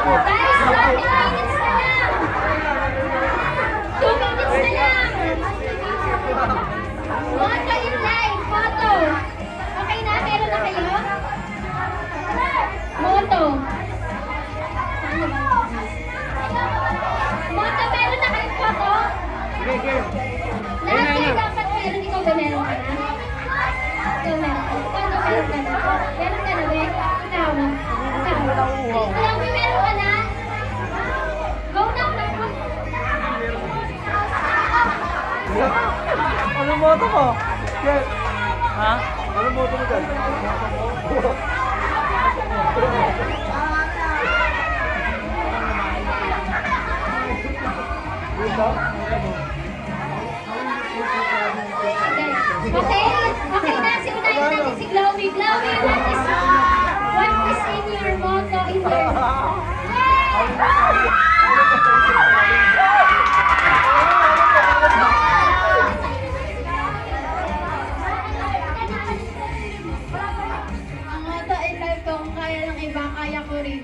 Guys, 20 minutes na lang. 2 minutes na lang. Photo in line. Photo. Okay na? Meron na kayo? Moto. Moto, meron na kayong photo? Lahat kayo dapat meron. Ikaw ba meron ka na? Ikaw meron ka na. Photo meron ka na. Meron ka na, be? Ikaw. Ikaw, may meron ka na? Go na. Ano moto mo? Ha? Ano moto mo dyan? Okay na. Simunayin natin si Chloe. Chloe, what is in your motto in there? Ang motto in life ko, kung kaya ng iba, kaya ko rin.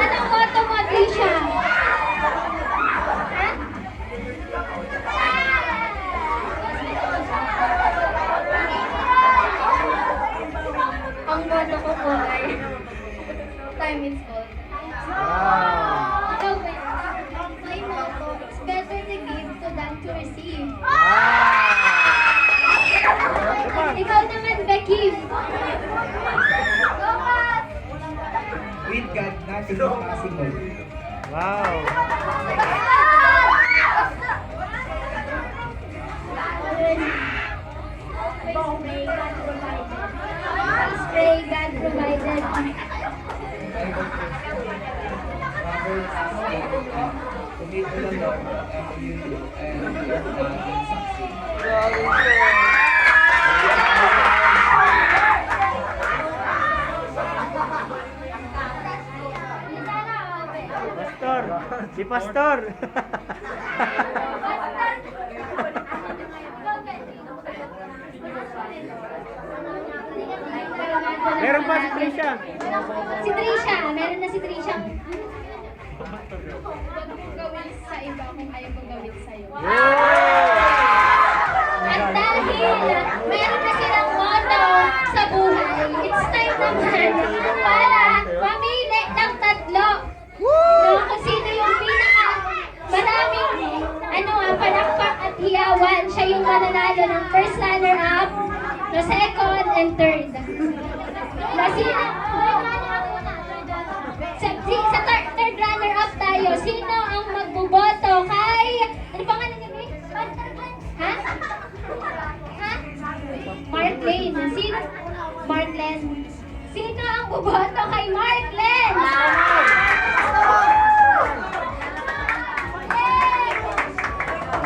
Anong motto mo, Trisha? Ang motto ko po ay time is gold. Ikaw ba? My motto, it's better to give to than to receive. Ikaw naman, Becky. With God, nothing is possible. Wow! Pray God provided. Commit to the Lord, and you will succeed. Pastor! Si Pastor! Meron pa si Trisha. Si Trisha. Meron na si Trisha. Huwag mong gawin sa iba kung ayaw kong gawin sa'yo. At dahil meron na silang motto sa buhay, it's time naman para mamili ng tatlo. No, kung sino yung pinaka maraming palakpak at hiyawan, siya yung mananalo ng first runner-up, no, second and third. Na sino? Sa third runner-up tayo, sino ang magboboto kay... Ano pangalan niya, May? Ha? Ha? Marklen. Sino? Marklen. Sino ang boboto kay Marklen?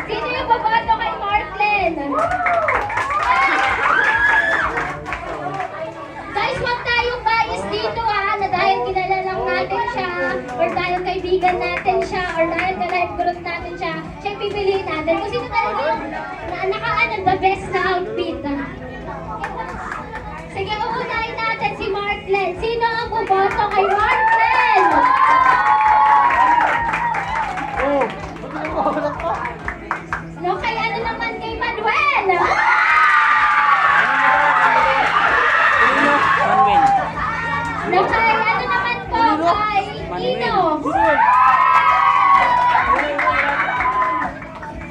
Sino yung boboto kay Marklen? Guys, huwag tayong bias dito na dahil kilala lang natin siya, or dahil kaibigan natin siya, or dahil ka-live group natin siya, siya yung pipiliin natin. Kung sino talaga yung the best na outfit. Sige, uunahin natin si Marklen. Sino ang buboto kay Marklen? No, kay ano naman kay Manuel? Manuel. No, kay ano naman po kay Nino?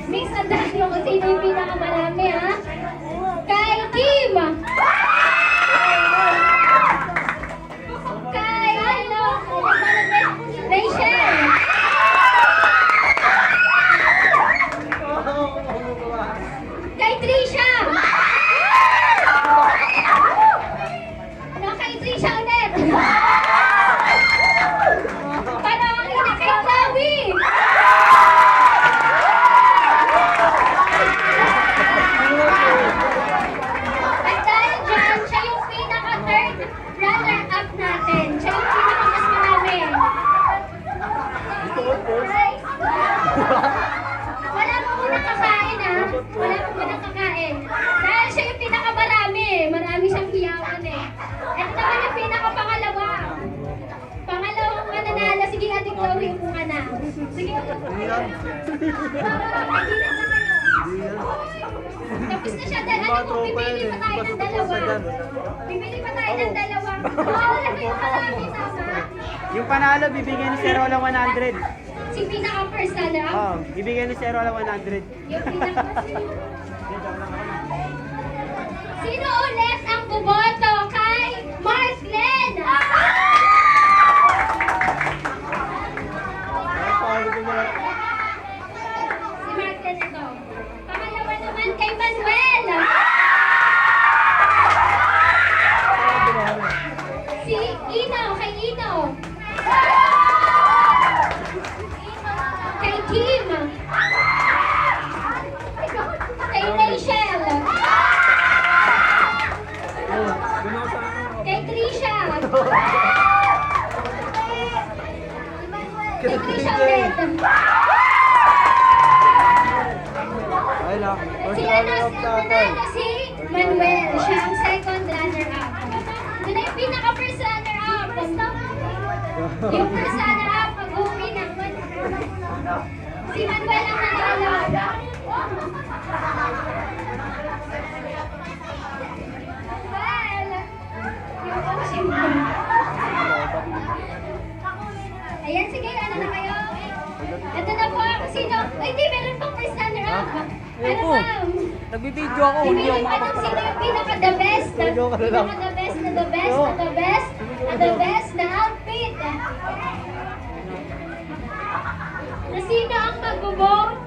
Mix, andahan mo kung sino yung pinakamarami, ha? Kay Kim! Kay Rachel! Kay Trisha! No, kay Trisha ulit! Panangin na kay Chloe! At dahil dyan, siya yung pinaka-third runner-up natin. Siya yung pinaka-mas marami. Wala mo munang kakain, ha? Wala mo munang kakain. Dahil siya yung pinaka-marami. Tapos na siya, dahil alam mo, bibili pa tayo ng dalawa. Bibili pa tayo ng dalawa. Wala na yung marami, tama? Yung panalo, bibigyan ni Sir Roland 100. Si pinaka-first runner-up. Oh, bibigyan ni Sir Roland 100. Yung pinaka Sino ulit ang bumoto kay Mark Glenn? Si Mark Glenn ito. Pangalawa naman kay Manuel. Si Ino, kay Ino. Kay Kim. Kay Rachel. Kay Trisha. Kay Trisha ulit. Ay lang. Si nanalo si Manuel. Siya ang second runner-up. Ito na yung pinaka-first runner-up. Yung first runner-up, mag-uwi na. Si Manuel ang nanalo. Manuel! Yung coaching mo. Ayan, sige, ano na kayo? Ito na po, sino? Ay, di, meron pang first runner-up. Ano po. ba? Nagbibideo ako, hindi Pipili ako pa ng sino yung pinaka-the best. Pinaka-the best na the best na the best na the best na outfit. Na sino ang mag-vote